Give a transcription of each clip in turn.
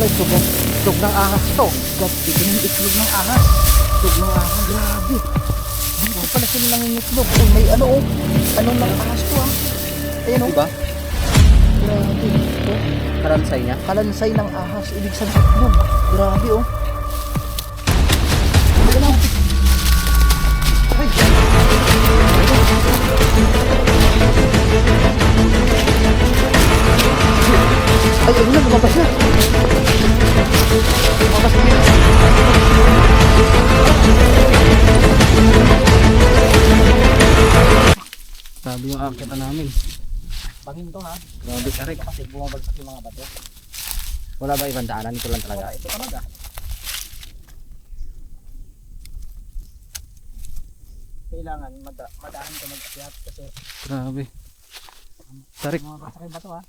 guys, itlog ng ahas to. God, ito yung itlog ng ahas. Itlog ng ahas, grabe. Dito pala sila nangingitlog. Oh, may ano oh. Anong ng ahas to ah. Ayan oh. Diba? Grabe. Oh. Kalansay niya. Kalansay ng ahas. Ibig sabihin itlog. Grabe oh. Ayan oh. Ay. Ay, ayun na, lumabas na. Lumabas na. Sabi yung akita namin. Bangin to ha. Grabe tarik. Kasi bumabagsak yung mga bato. Wala ba ibang daanan? Ito lang talaga. Ito talaga. Kailangan madaan ka mag-akyat kasi Grabe. Tarik. bumabagsak yung bato ha.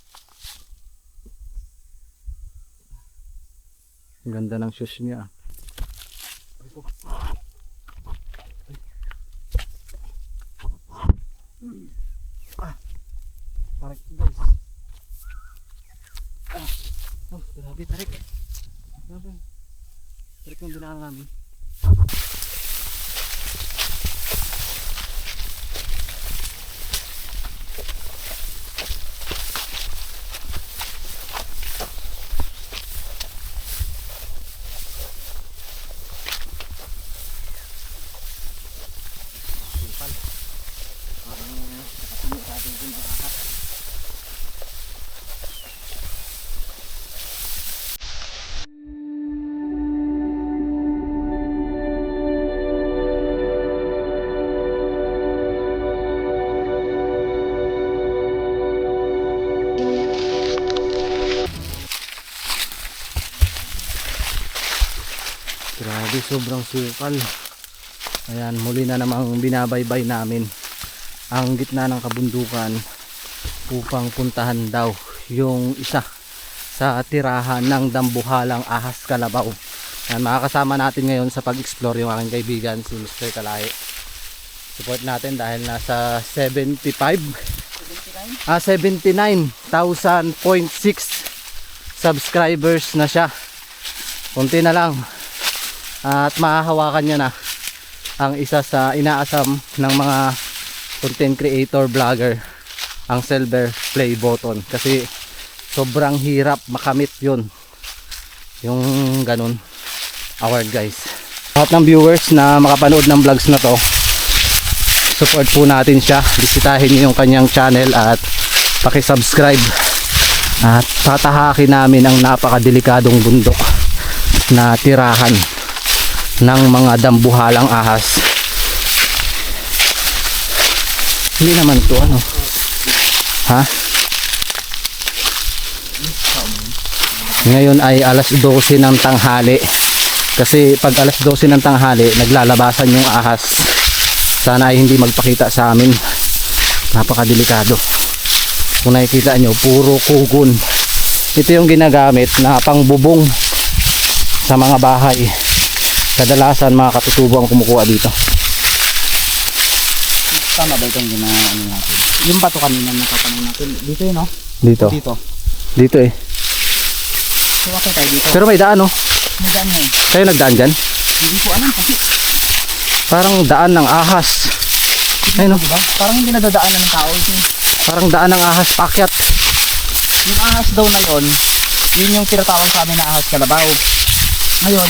Ang ganda ng shoes niya. Tarik guys. Oh, grabe tarik. Grabe. Tarik yung dinaan namin. Grabe, sobrang sukal. Ayan, muli na namang binabaybay namin ang gitna ng kabundukan upang puntahan daw yung isa sa tirahan ng dambuhalang ahas kalabaw. Ayan, makakasama natin ngayon sa pag-explore yung aking kaibigan si Mr. Kalahi. Support natin dahil nasa 79,000.6 subscribers na siya. Kunti na lang at mahahawakan niya na ang isa sa inaasam ng mga content creator vlogger, ang silver play button, kasi sobrang hirap makamit yun, yung ganun award guys. Lahat ng viewers na makapanood ng vlogs na to, support po natin siya, bisitahin niyo yung kanyang channel at pakisubscribe at tatahakin namin ang napakadelikadong bundok na tirahan ng mga dambuhalang ahas. Hindi naman to ano. Ha? Ngayon ay alas 12 ng tanghali. Kasi pag alas 12 ng tanghali, naglalabasan yung ahas. Sana ay hindi magpakita sa amin. Napakadelikado. Kung nakikita nyo, puro kugon. Ito yung ginagamit na pangbubong sa mga bahay. Kadalasan mga katutubo ang kumukuha dito. Tama ba itong ginaano natin? Yung bato kanina nakatanong natin. Dito yun no? Dito. Dito. Dito eh. So okay tayo dito. Pero may daan oh. May daan ngayon. Kayo nagdaan dyan? Hindi ko alam kasi. Parang daan ng ahas. Ayun oh. Diba? Parang hindi nadadaanan ng tao ito. Parang daan ng ahas paakyat. Yung ahas daw na yon, yun yung tinatawag sa amin na ahas kalabaw. Ngayon,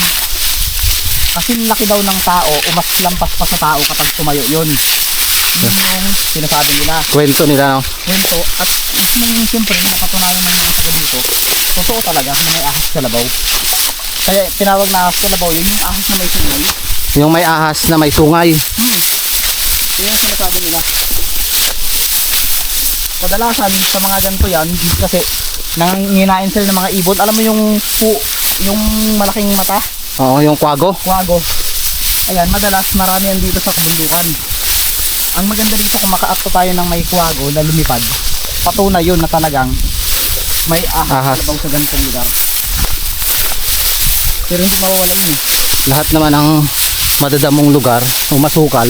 kasi laki daw ng tao, umas lampas pa sa tao kapag tumayo yun. Yun yung sinasabi nila. Kwento nila no? Kwento. At nung siyempre napatunayan ng mga taga dito, totoo talaga na may ahas kalabaw. Kaya tinawag na ahas kalabaw, yun yung ahas na may sungay. Yung may ahas na may sungay. Yun yung sinasabi nila. Kadalasan sa mga ganito yan, kasi nanginginain sila ng mga ibon. Alam mo yung malaking mata? Oo, yung kwago. Kwago. Ayan, madalas marami yan dito sa kabundukan. Ang maganda dito kung makaakto tayo ng may kwago na lumipad, patunay yun na talagang may ahas kalabaw sa ganitong lugar. Pero hindi mawawala yun eh. Lahat naman ng madadamong lugar o masukal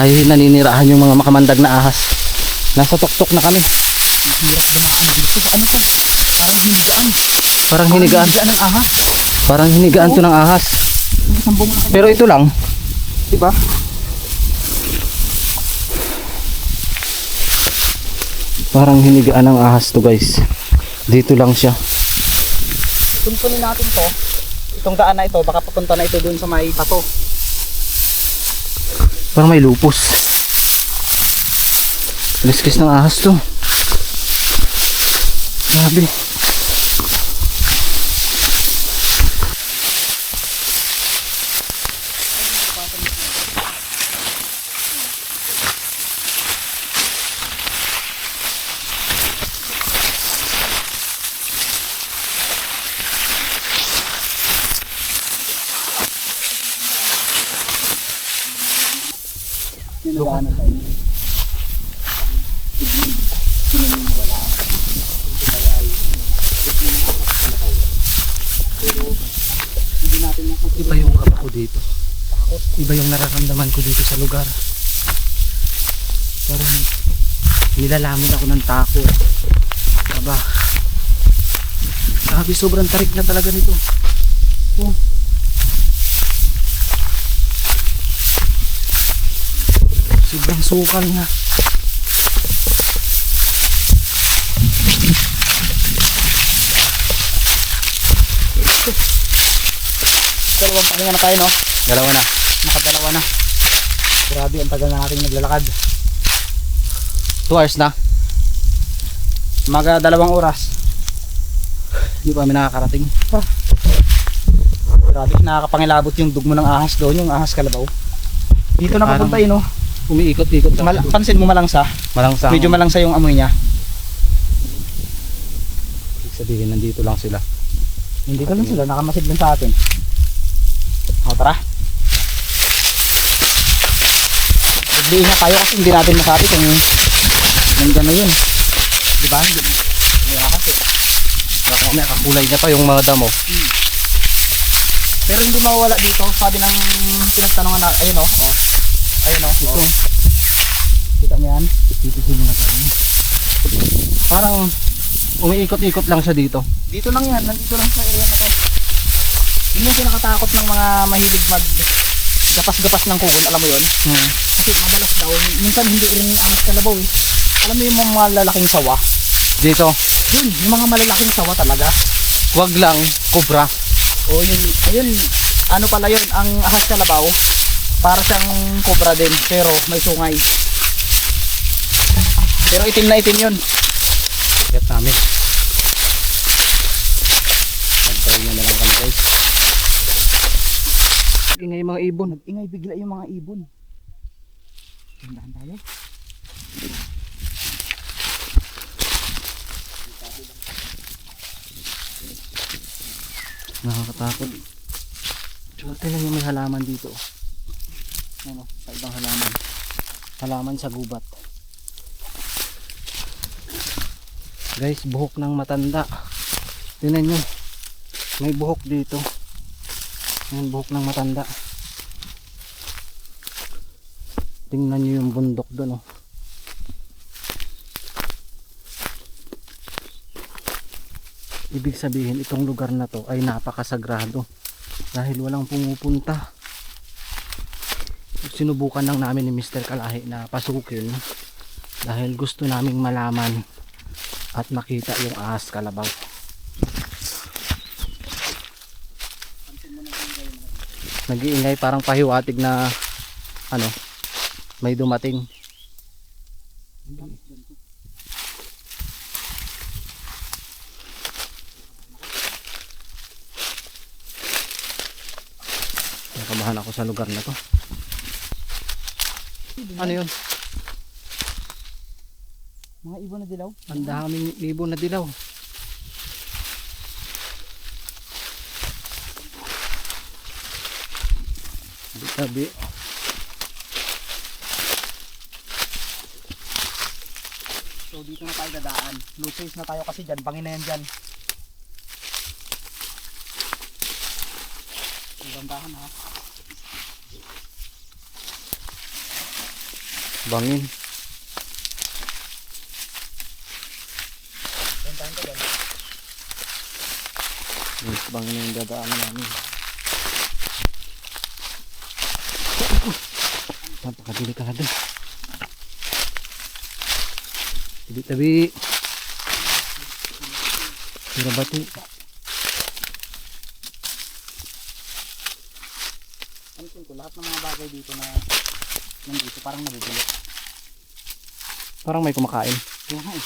ay naninirahan yung mga makamandag na ahas. Nasa tuktok na kami. Hirap dumaan dito. Ano pa? Parang hindi daan. Parang hinigaan. Hinigaan ng ahas. Parang hinigaan to ng ahas. Yung isang buong laki. Pero ito lang. Diba? Parang hinigaan ng ahas to guys. Dito lang siya. Tuntunin natin to. Itong daan na ito, baka papunta na ito dun sa may bato. Parang may lupus. Liskis ng ahas to. Grabe. Nilagaanan tayo. Iba yung kaba ko dito. Iba yung nararamdaman ko dito sa lugar. Parang nilalamon ako ng takot. Kaba. Grabe, sobrang tarik na talaga nito. Oh. Sobrang sukal na. Dalawang pahinga na tayo, no? Dalawa na. Nakadalawa na. Grabe, ang tagal na natin naglalakad. 2 hours na. Mga 2 oras. Hindi pa kami nakakarating. Grabe, nakakapangilabot yung dugmo ng ahas doon, yung ahas kalabaw. Dito na papunta yun, no? Umiikot-ikot lang. Pansin mo malangsa. Malangsa. Medyo malangsa yung amoy niya. Ibig sabihin, nandito lang sila. Hindi ka lang sila, nakamasid lang sa atin. O, tara. Nagliin na tayo kasi hindi natin masabi kung gano'n yun. Diba? May ahas eh. Nakakulay niya pa yung mga damo. Pero hindi mawawala dito. Sabi ng pinagtanongan na, ayun o. Oh. Ayun o. Ito. Kita mo yan? Titigil na gano'n. Parang umiikot-ikot lang siya dito. Dito lang yan. Nandito lang sa area na to. Yun yung kinakatakot ng mga mahilig mag gapas-gapas ng kugol. Alam mo yun? Kasi madalas daw. Minsan hindi rin ahas kalabaw eh. Alam mo yung mga malalaking sawa? Dito, Yun, yung mga malalaking sawa talaga. wag lang kubra. O yun, ayun, ano pala yun, ang ahas kalabaw, para siyang cobra din, pero may sungay. Pero itim na itim yun. Get namin. Nagtry na lang kami guys. Ingay mga ibon. Nag-ingay bigla yung mga ibon. Tindahan tayo. Nakakatakot. Tsaka lang yung may halaman dito. Ano, sa ibang halaman. Halaman sa gubat. Guys, buhok ng matanda. Tingnan nyo. May buhok dito. Yung buhok ng matanda. Tingnan nyo yung bundok doon, oh. Ibig sabihin itong lugar na to ay napakasagrado dahil walang pumupunta. Sinubukan lang namin ni Mr. Kalahi na pasukin dahil gusto naming malaman at makita yung ahas kalabaw. Nag-iingay parang pahiwatig na ano, may dumating. Nakabahan ako sa lugar na to. Ano yun? Mga ibon na dilaw. Ang daming ibon na dilaw. Sabi. So dito na tayo dadaan. Low pace na tayo kasi dyan. Bangin na yan dyan. Bandahan ha. Bangin. Bandahan ka dyan. Yes, bang yung dadaanan namin. Napakadelikado. Tabi-tabi. Tira batu. Pansin ko, lahat ng mga bagay dito na nandito parang nabubulok. Parang may kumakain. Oo nga eh.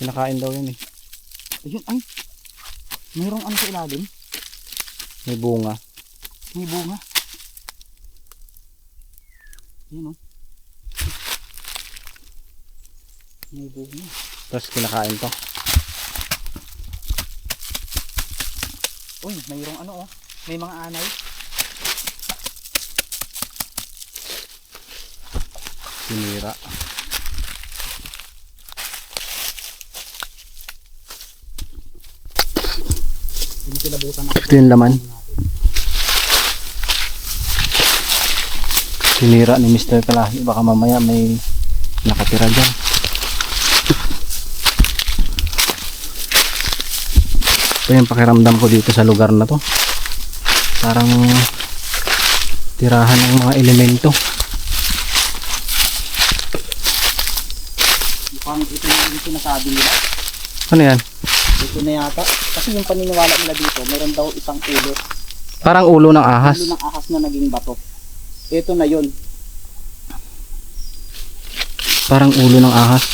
Kinakain daw yun eh. Ayun, ay. Mayroong ano sa ilalim? May bunga. May bunga. Ayun o. May bunga. Tapos kinakain to. Uy, mayroong ano oh. May mga anay. Sinira. Pinikilabutan ako. Ito yung laman. Sinira ni Mr. Kalahi. Baka mamaya may nakatira dyan. Ito yung pakiramdam ko dito sa lugar na to. Parang tirahan ng mga elemento. Mukhang ito yung sinasabi nila. Ano yan? Ito na yata. Kasi yung paniniwala nila dito, meron daw isang ulo. Parang ulo ng ahas. Ulo ng ahas na naging bato. Ito na yun. Parang ulo ng ahas.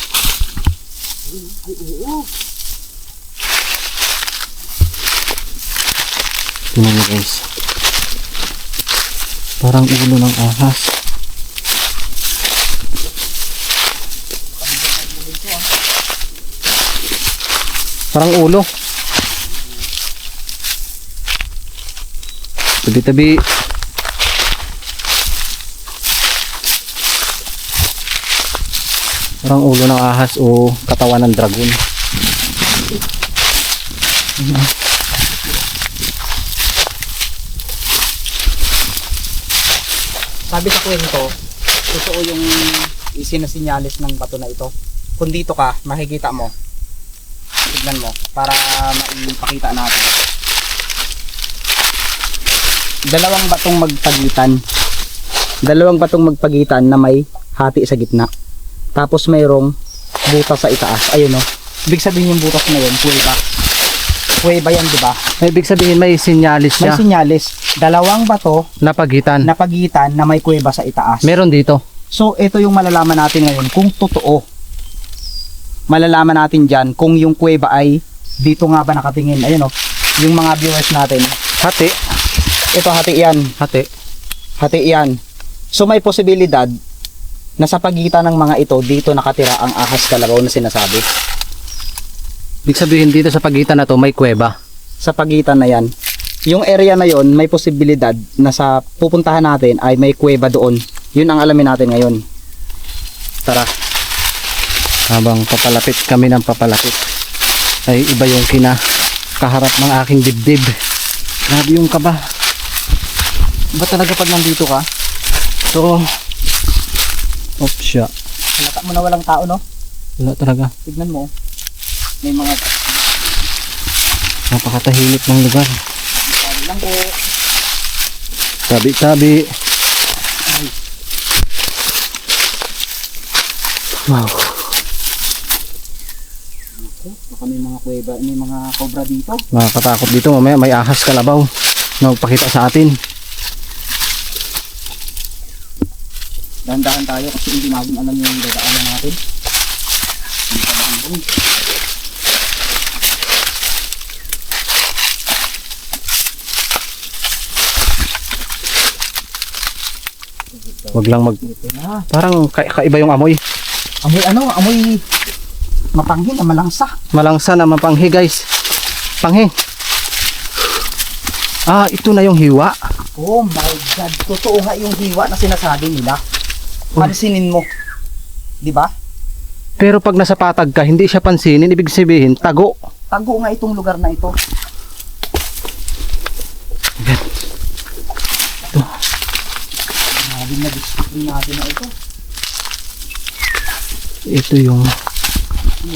Ay, oo. Tingnan nyo guys. Parang ulo ng ahas. Parang ulo. Tabi-tabi. Parang ulo ng ahas o katawan ng dragon. Sabi sa kwento, totoo yung isinasinyalis ng bato na ito. Kung dito ka, makikita mo. Tignan mo, para maipakita natin. Dalawang batong magpagitan na may hati sa gitna. Tapos mayroong butas sa itaas. Ayun o. Ibig sabihin yung butas na yun, kuweba. Kuweba yan, di ba? Ibig sabihin may sinyalis May siya sinyalis. Dalawang bato na pagitan. na pagitan na may kuweba sa itaas. Meron dito. So, ito yung malalaman natin ngayon kung totoo. Malalaman natin dyan kung yung kuweba ay dito nga ba nakatingin. Ayun o, yung mga viewers natin. Hati. Ito, hati yan. Hati. Hati yan. So, may posibilidad na sa pagitan ng mga ito, dito nakatira ang ahas kalabaw na sinasabi. Ibig sabihin dito sa pagitan na to may kuweba. Sa pagitan na yan. Yung area na yon may posibilidad na sa pupuntahan natin ay may kuweba doon. Yun ang alamin natin ngayon. Tara. Habang papalapit kami ng papalapit ay iba yung kinakaharap ng aking dibdib. Grabe yung kaba. Iba talaga pag nandito ka. So, opsya. Halata mo na walang tao, no? Wala talaga. Tignan mo. May mga Napakatahimik ng lugar. sabi lang po. Tabi-tabi. Wow. Baka may mga kuweba, may mga cobra dito. Nakakatakot dito. Mamaya may ahas kalabaw na magpakita sa atin. Dahan-dahan tayo kasi hindi natin alam yung dadaanan natin. Hindi pa nakambong. Wag lang mag... Ito na. Parang kaiba yung amoy. Amoy ano? Amoy mapanghin na malangsa. Malangsa na mapanghi guys. Panghi. Ah, ito na yung hiwa. Oh my God. Totoo nga yung hiwa na sinasabi nila. Pansinin mo. Di ba? Pero pag nasa patag ka, hindi siya pansinin. Ibig sabihin, tago. Tago nga itong lugar na ito. Ito. Grabe na discovery natin na ito. Ito yung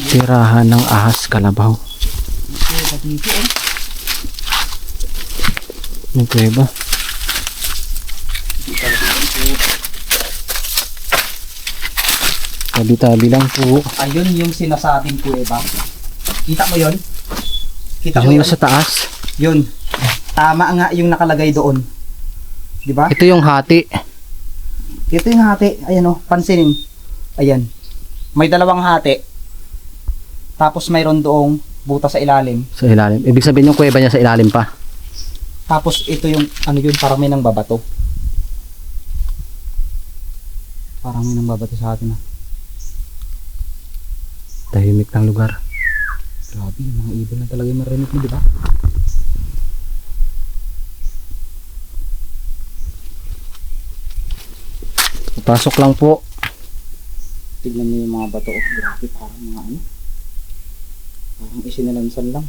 tirahan ng ahas kalabaw. Ito, dito oh. Yung kuweba. Tabi-tabi lang po. Ayun yung sinasabing kuweba. Kita mo yun? Kita mo Yung yun? nasa taas. Yun. Tama nga yung nakalagay doon. Di ba? Ito yung hati. Ito yung hati. Ayan oh, pansinin. Ayan. May dalawang hati. Tapos mayroon doong butas sa ilalim. Sa ilalim. Ibig sabihin yung kuweba niya sa ilalim pa. Tapos ito yung, ano yun, parang may nang babato. Parang may nang babato sa atin ah. Tahimik ng lugar. Grabe, yung mga ibon na talaga yung marinig mo, di ba? Pasok lang po. Tignan mo yung mga bato. Oh, grabe, parang mga ano. Parang isinalansan lang.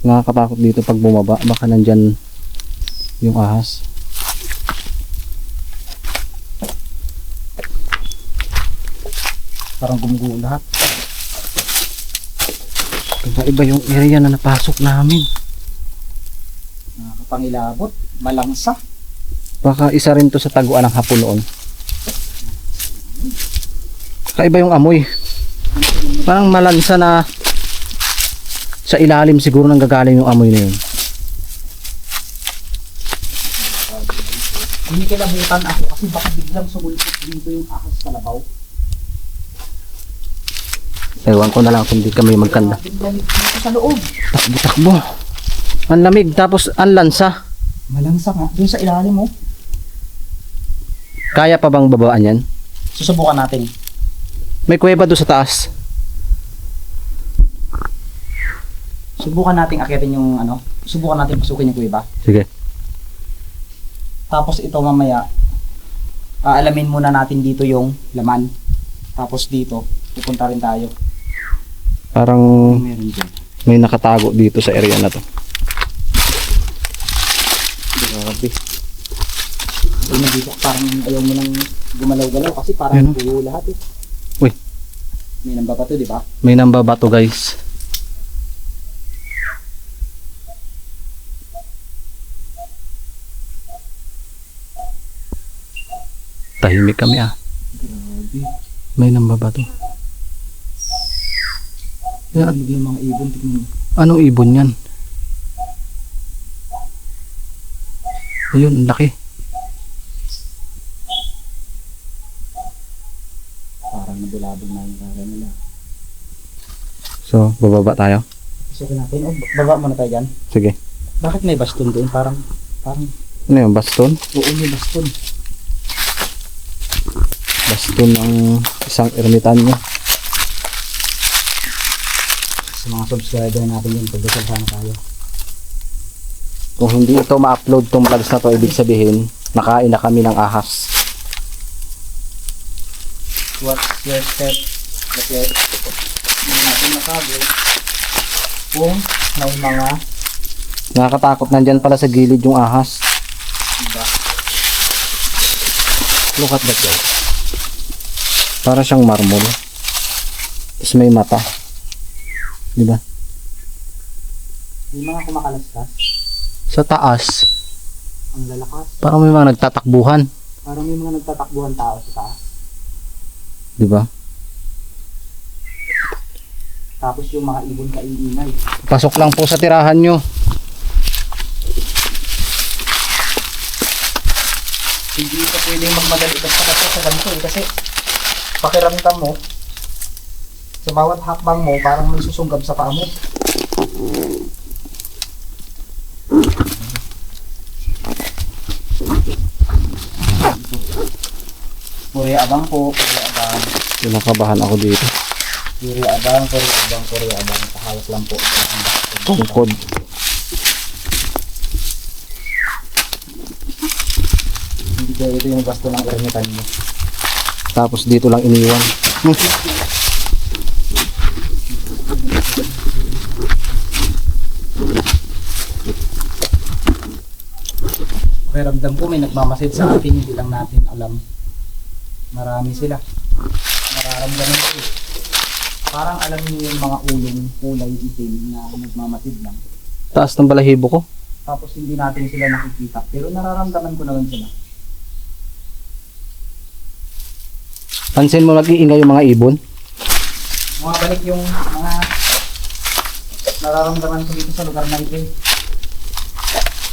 Nakakatakot dito pag bumaba. Baka nandyan yung ahas. Parang gumugulo lahat. Iba yung area na napasok namin. Nakakapangilabot. Malangsa. Baka isa rin to sa taguan ng hapon noon. Kakaiba yung amoy. Parang malansa na sa ilalim siguro nang gagaling yung amoy na yun. Kinikilabutan ako kasi baka biglang sumulpot dito yung ahas kalabaw. Ewan ko na lang kung di kami magkanda. Biglang dito sa loob. Takbo. Ang lamig tapos ang lansa. Malangsa nga. Doon sa ilalim mo. Kaya pa bang babaan yan? Susubukan natin. May kuweba doon sa taas. Subukan natin akitin yung ano. Subukan natin pasukin yung kuweba. Sige. Tapos ito mamaya, aalamin muna natin dito yung laman. Tapos dito, pupunta rin tayo. Parang Meron dyan. may nakatago dito sa area na to. Grabe. Ay, dito parang ayaw mo nang gumalaw-galaw kasi parang Ano? buo lahat eh. Uy. May nambabato, di ba? May nambabato guys. Tahimik kami ah. Grabe. May nambabato. Yan. Ano yung mga ibon, tignan mo. Anong ibon yan? Ayun, ang laki. Parang nabulabog na yung kara nila. So, bababa tayo. Isukin natin. Oh, baba muna tayo dyan. Sige. Bakit may baston doon? Parang, Ano yung baston? oo, may baston. Baston ng isang ermitanyo. Sa mga subscriber natin yun, pagdasal sana tayo. Kung hindi ito ma-upload tong vlogs na to, ibig sabihin, nakain na kami ng ahas. What's your step? Kasi, hindi natin masabi kung may mga Nakakatakot, nandyan pala sa gilid yung ahas. iba. Look at that guys. Para siyang marmol. Tapos may mata. Diba? May mga kumakalaskas. Sa taas, Ang lalakas. parang may mga nagtatakbuhan. Parang may mga nagtatakbuhan tao sa taas. Diba? Tapos yung mga ibon kaingingay. Pasok lang po sa tirahan nyo. Hindi ka pwedeng magmadali basta kasi sa ganito eh. Kasi pakiramdam mo, sa bawat hakbang mo, parang may susunggab sa paa mo. Puri abang po, puri abang. Kinakabahan ako dito. Puri abang, puri abang, puri abang. Pahawak lang po. Tungkod. Hindi ko ito yung basto ng ermitan mo. Tapos dito lang iniwan. Pakiramdam ko may nagmamasid sa atin, hindi lang natin alam. Marami sila. Nararamdaman ko eh. Parang alam niyo yung mga ulong kulay itim na nagmamatid lang. Taas ng balahibo ko. Tapos hindi natin sila nakikita. Pero nararamdaman ko naman sila. Pansin mo nag-iingay yung mga ibon. Bumabalik yung mga nararamdaman ko dito sa lugar na ito.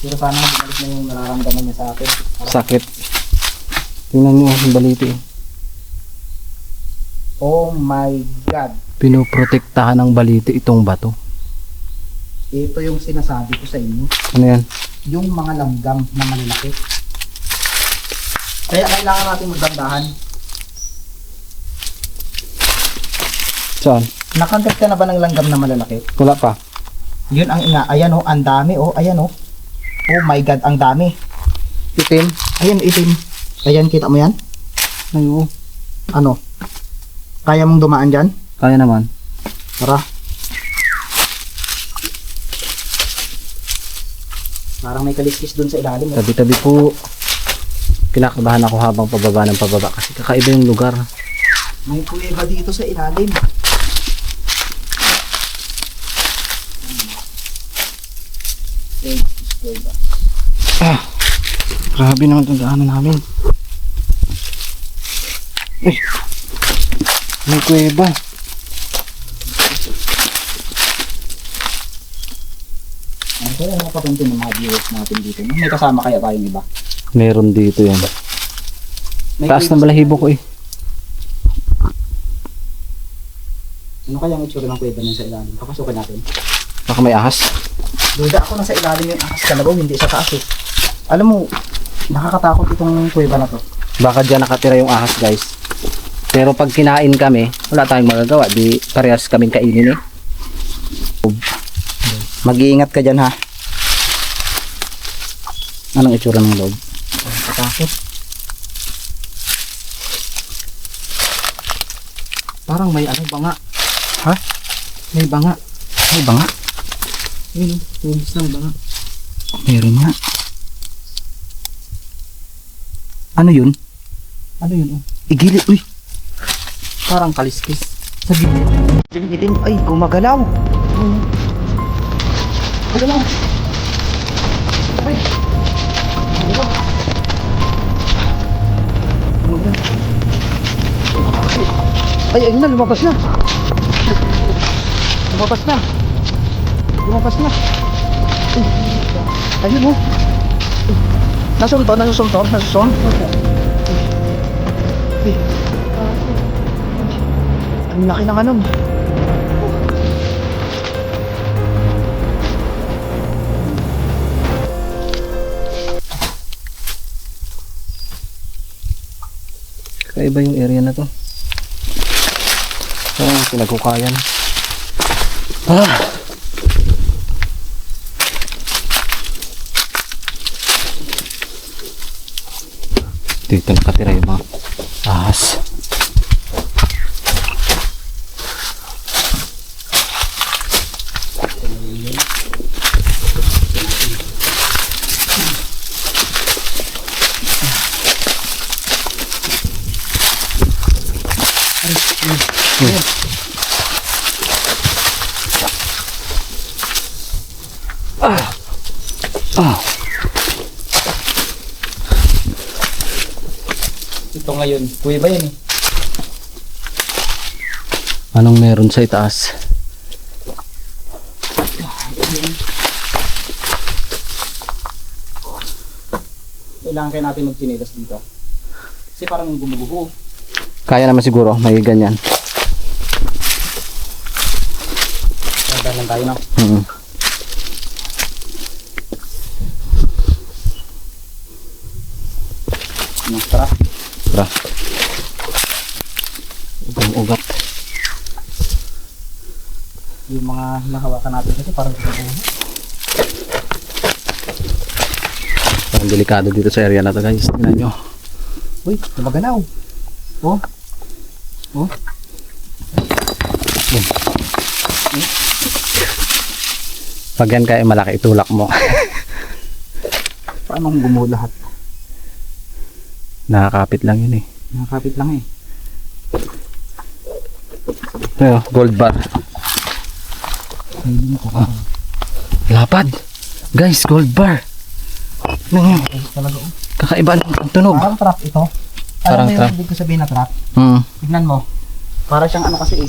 Pero sana bumalik na yung nararamdaman niya sa akin. Sakit. Tingnan nyo yung baliti. Oh my God. Pinoprotektahan ng baliti itong bato. Ito yung sinasabi ko sa inyo. Ano yan? Yung mga langgam na malalaki. Kaya kailangan natin magdandahan. Saan? Nakantat ka na ba ng langgam na malalaki? Wala pa. Yun ang ina. Ayan oh, ang dami oh. Ayan oh. Oh my God, ang dami. Itim? Ayan, itim. Ayan, kita mo yan? Ayo. Ano? Kaya mong dumaan dyan? Kaya naman. Tara. Parang may kaliskis dun sa ilalim. Eh. Tabi-tabi po. Kinakabahan ako habang pababa ng pababa kasi kakaiba yung lugar. May kuweba dito sa ilalim. Kuweba. Grabe naman itong daanan namin. Uy! May kuweba. Ano kaya napapansin ng mga viewers natin dito? No? May kasama kaya tayong iba? Meron dito yan. May Taas kuweba ng balahibo sa- ko eh. Ano kaya ang itsura ng kuweba niya sa ilalim? Papasukin natin. Baka may ahas. Duda ako na sa ilalim yung akas kalabaw, hindi sa taas eh. Alam mo, nakakatakot itong kuweba na to. Baka dyan nakatira yung ahas guys. Pero pag kinain kami, wala tayong magagawa. Di parehas kaming kainin eh. Mag-iingat ka dyan ha. Anong itsura ng loob? Nakatakot. Parang may ano banga. Ha? May banga. Ay, banga. Ayun, tubis ng banga. Meron nga. Ano yun? Ano yun oh? Igilid, uy. Parang kaliskis. Sa gilid. Itim, ay, gumagalaw. Gumagalaw. Ay. Gumagalaw. Ay, ayun na, lumabas na. Lumabas na. Lumabas na. Ayun mo. Nasunto, nasusumto, nasusun. Ay. Ang laki ng ano. Kakaiba yung area na to. Pinaghukayan. Ah! Dito nakatira yung mga ahas. Ito ngayon, kuweba yan eh. Anong meron sa itaas? Kailangan kaya natin magtinilas dito. Kasi parang gumuguho. Kaya naman siguro, may ganyan. Kaya lang tayo na. Tara. Tara. Ang ugat. Yung mga nahawakan natin kasi parang gumuguho. Parang delikado dito sa area na to guys. Tingnan nyo. Uy, lumaganaw. Oh. Oh. Pag yan kaya malaki, itulak mo. Paano kung gumuho lahat? Nakakapit lang yun eh. Nakakapit lang eh. Ito, gold bar. Ayun ko. Lapad. Guys, gold bar. Tingnan nyo. Talaga. Kakaiba ang tunog. Parang trap ito. Parang Alam mo trap. yung ibig ko sabihin na trap? Hmm. Tignan mo. Para siyang ano kasi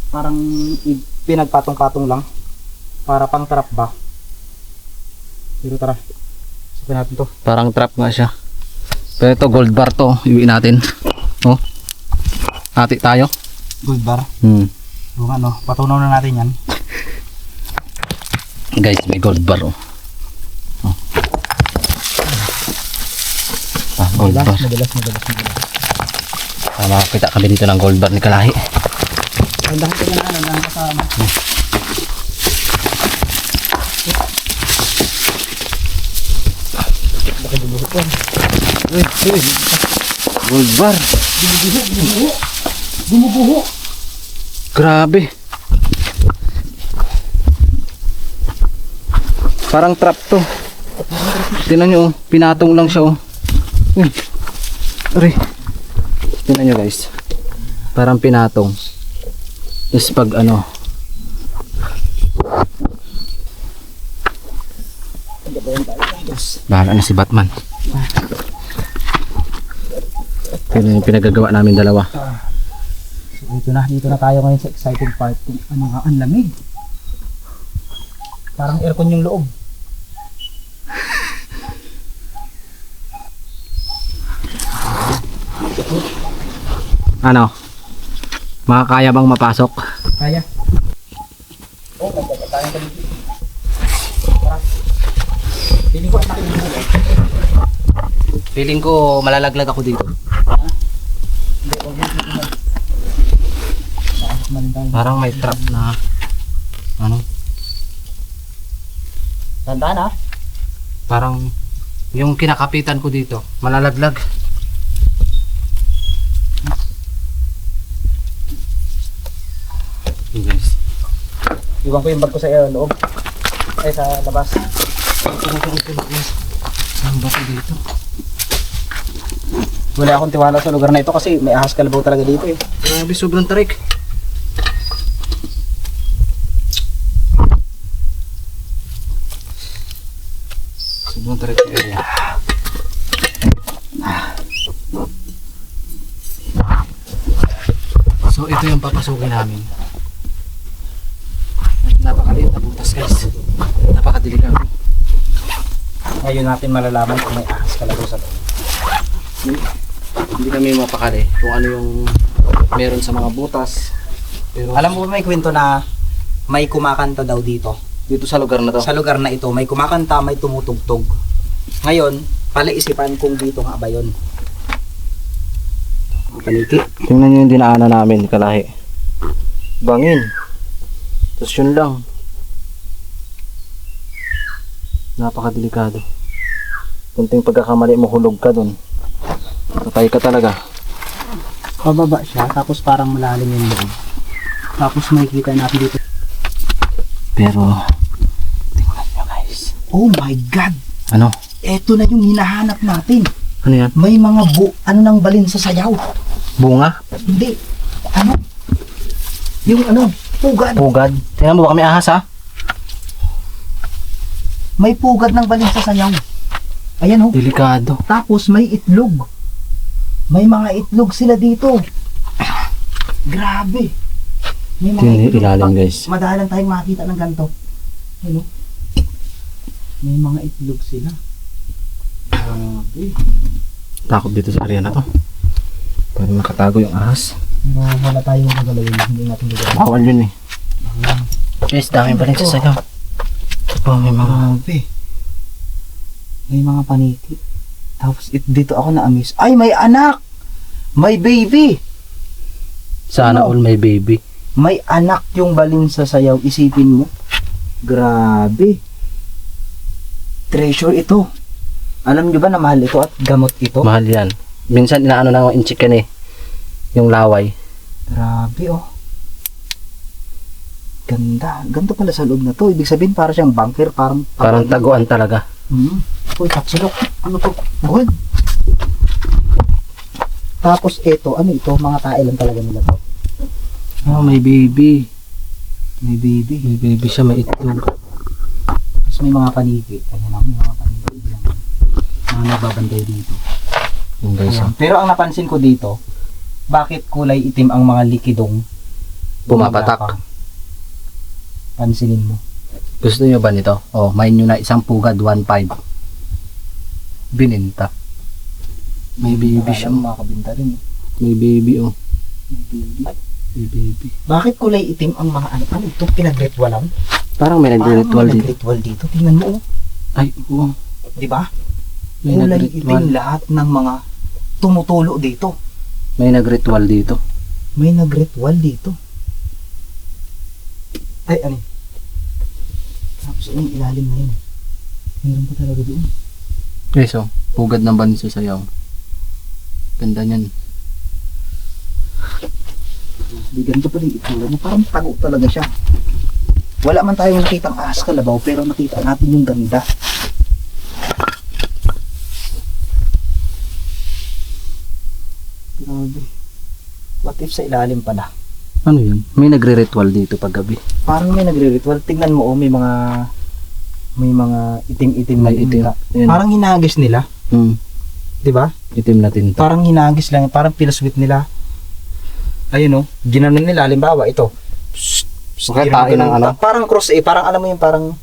parang pinagpatong-patong lang. Para pang trap ba? Pero tara. Sabihin natin to. Parang trap nga siya. Pero ito, gold bar to. Iwi natin. Oh. Ati tayo. Gold bar. Hmm. Yung ano, patunaw na natin yan. Guys, may gold bar oh. Oh. Ah, gold bar. Madalas. Makakita kami dito ng gold bar ni Kalahi. Ang dahil ko na ano, dahil kasama. Baka bumuhok yan. Gold bar. Bumubuho. Grabe. Parang trap to. Tingnan nyo, oh. Pinatong lang siya, oh. Aray. Tingnan nyo, guys. Parang pinatong. Tapos pag ano. Bahala na si Batman. Tingnan yung pinagagawa namin dalawa. So, dito na tayo ngayon sa exciting part. Ano nga, ang lamig. Parang aircon yung loob. Ano? Makakaya bang mapasok? Kaya. Oh, magkakatayan ka dito. Tara. Feeling ko ang laki ng ulo. Feeling ko malalaglag ako dito. Hindi, huwag mo dito na. Nakasok na rin tayo. Parang may trap na ano? Tandaan ha? Parang yung kinakapitan ko dito, malalaglag. Hey guys. Iwan ko yung bag ko sa loob. Ay, sa labas. Saan ba ito dito? Wala akong tiwala sa lugar na ito kasi may ahas kalabaw talaga dito eh. Grabe, sobrang tarik. Sobrang tarik yung area. So ito yung papasukin namin. Napakaliit na butas guys. Napakadiligan. Ngayon natin malalaman kung may ahas kalabaw sa loob. Hindi kami mapakali kung ano yung meron sa mga butas. Pero Alam mo ba may kwento na may kumakanta daw dito? dito sa lugar na to. Sa lugar na ito, may kumakanta, may tumutugtog. Ngayon, palaisipan kung dito nga ba yun. Paniki. Tingnan nyo yung dinaanan namin, Kalahi. Bangin. Tapos yun lang. Napakadelikado. Kunting pagkakamali mo, hulog ka dun. Patay ka talaga. Pababa siya, tapos parang malalim yung loob. Tapos makikita natin dito. Pero, tingnan nyo guys. Oh my God! Ano? Eto na yung hinahanap natin. Ano yan? May mga ano nang balin sa sayaw. Bunga? Hindi. Ano? Yung ano, pugad. Pugad? Tingnan mo, baka may ahas ha? May pugad ng balin sa sayaw. Ayan oh. Delikado. Tapos may itlog. May mga itlog sila dito. Grabe. May mga Tingnan yung itlog. ilalim guys. Madalang tayong makakita ng ganito. Ano? May mga itlog sila. Grabe. Takot dito sa area na to. Para makatago yung ahas. Pero wala tayong gagalawin. Hindi natin gagalawin. Bawal yun eh. Guys, dami pa rin sa sayaw. Oh, may mga... Grabe. May mga paniki. Tapos dito ako na-amaze. Ay, may anak! May baby! Sana Ano? all may baby. May anak yung balin sa sayaw. Isipin mo. Grabe. Treasure ito. Alam nyo ba na mahal ito at gamot ito? Mahal yan. Minsan inaano na ng chicken eh. Yung laway. Grabe oh. Ganda. Ganito pala sa loob na to. Ibig sabihin para siyang bunker. Parang Taguan talaga. Uy, kapsulok. Ano to? Gold. Tapos ito. Ano ito? Mga tae lang talaga nila to. Oh, may baby. May baby. May baby siya, may itlog. Tapos may mga paniki. Ayan ang may mga paniki diyan. Mga nagbabantay dito. Yung guys, Ayan. Pero ang napansin ko dito, bakit kulay itim ang mga likidong pumapatak. bumababa? Pansinin mo. Gusto nyo ba nito? Oh, main nyo na isang pugad, 1.5. Bininta. May baby siya. Alam, makakabinta rin. May baby, oh. May baby. May baby. Bakit kulay itim ang mga ano? Ano ito? Pinag-ritualan? Parang may nagre-ritual Parang may dito. nag-ritual dito. Tingnan mo, oh. Ay, oo. Di ba? May Kulay nag-ritual. itim lahat ng mga tumutulo dito. May nag-ritual dito. May nag-ritual dito. Ay, ano? Tapos yung ilalim na yun. Meron pa talaga doon. Guys, oh. Pugad ng banin sa sayaw. Ganda niyan. Di ganito pa rin itsura niya. Parang tago talaga siya. Wala man tayong nakitang ahas kalabaw, pero nakita natin yung ganda. Grabe. What if sa ilalim pala? Ano yun? May nagre-ritual dito pag gabi. Parang may nagre-ritual. Tingnan mo, oh, may mga itim-itim na May itim. tinta. Ayan. Parang hinagis nila, di ba? Itim na tinta. Parang hinagis lang, parang pinasweet nila. Ayun, oh, ginanon nila, halimbawa ito. Okay, tae ng ano? Parang cross parang alam mo yung parang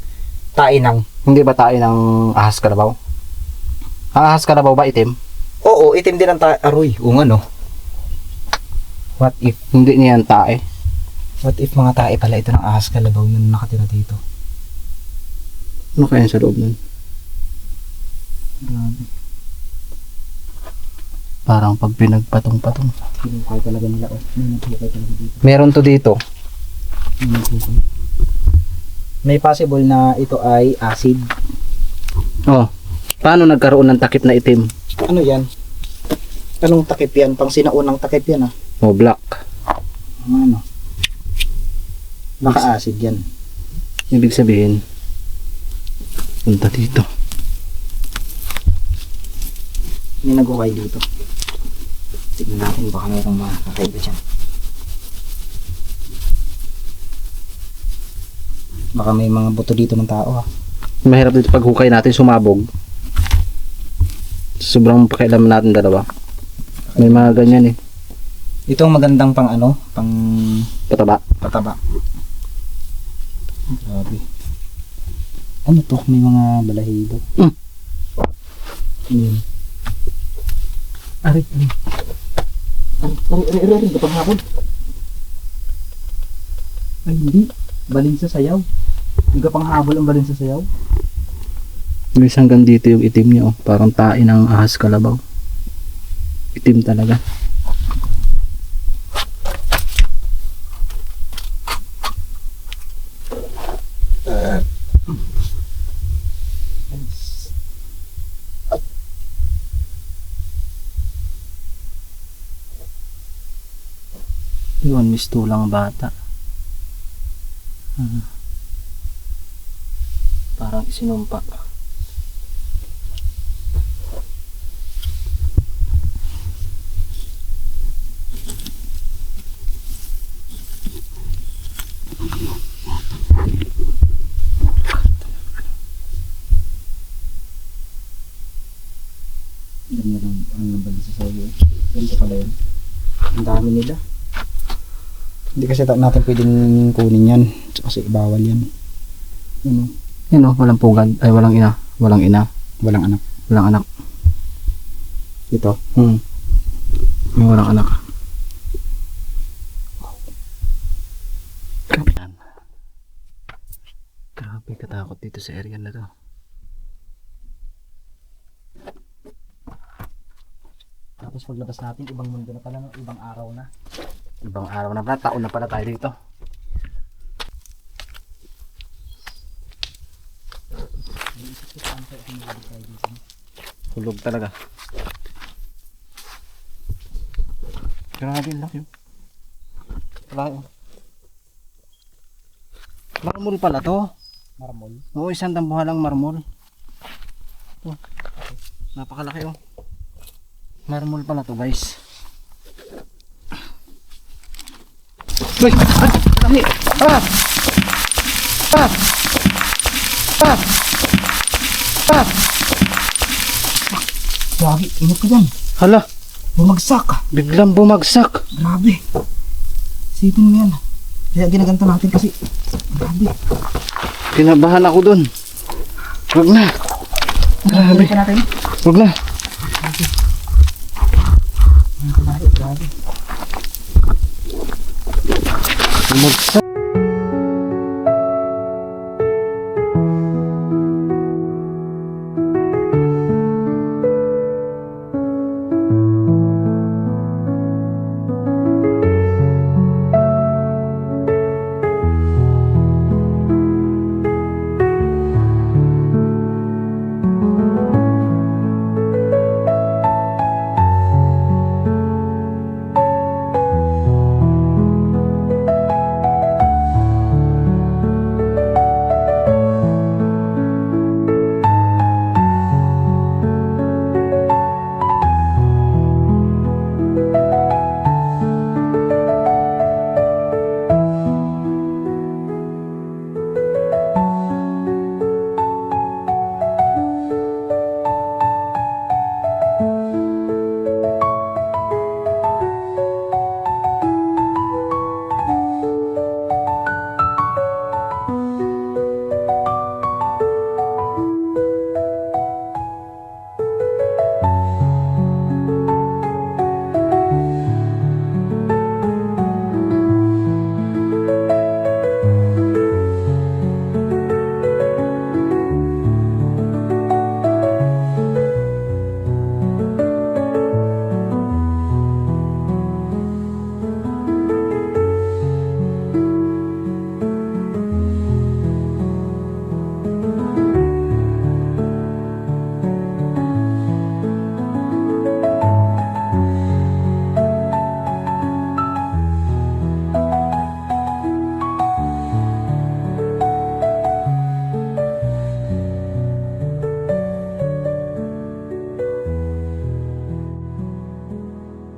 tae ng. Hindi ba tayo ng ahas karabaw? Ang ahas karabaw ba itim? Oo, itim din ang tae. Aroy, o nga no. What if? Hindi niyan tae. What if mga tae pala ito ng ahas kalabaw yung nakatira dito? Ano kaya sa loob nun? Grabe. Parang pag pinagpatong-patong. Hinukay talaga nila. Oh, may naghukay talaga dito. Meron to dito. May naghukay. May possible na ito ay acid. Oh. Paano nagkaroon ng takip na itim? Ano yan? Anong takip yan? Pang sinaunang takip yan ah. Oh, black. Ano? Baka acid yan. Ibig sabihin, punta dito. May naghukay dito. Tignan natin baka mayroong mga kakaiba dyan. Baka may mga buto dito ng tao ah. Mahirap dito pag hukay natin sumabog. Sobrang pakialam natin dalawa. May mga ganyan eh. Ito ang magandang pang ano, pang Pataba. pataba. Grabe. Ano to? May mga balahibo. Mm. Ano yun? Arit. Arit. Kapag hapon. Ay hindi. Balin sa sayaw. Hindi ka pang habol ang balin sa sayaw. May hanggang dito yung itim niya oh. Parang tae ng ahas kalabaw. Itim talaga. Yun, mistulang bata. Parang isinumpa. Ganyan ang balin sa sayaw. Ganito pala yun. Ang dami nila. Hindi kasi natin pwedeng kunin yan. Kasi bawal yan. Ano? Yan oh, walang pugad. Ay, walang ina. Walang ina. Walang anak. Walang anak. Ito. May walang anak. Yan. Grabe katakot dito sa area na to. Tapos paglabas natin, ibang mundo na pala, no? Ibang araw na. Ibang araw na pala. Taon na pala tayo dito. Hulog talaga. Grabe ang laki. Wala. Marmol pala to. Marmol. Oo, isang dambuhalang marmol. Oh, napakalaki oh. Marmol pala to guys. Uy! Ay! Laki! Ah! Ah! Ah! Grabe, ingat ka dyan. Hala, Bumagsak. biglang bumagsak. Grabe. Sipin mo yan. Kaya ginaganta natin kasi. Grabe. Kinabahan ako dun. Wag na. Grabe. Balikan natin. Wag na. Grabe, grabe. Bumagsak.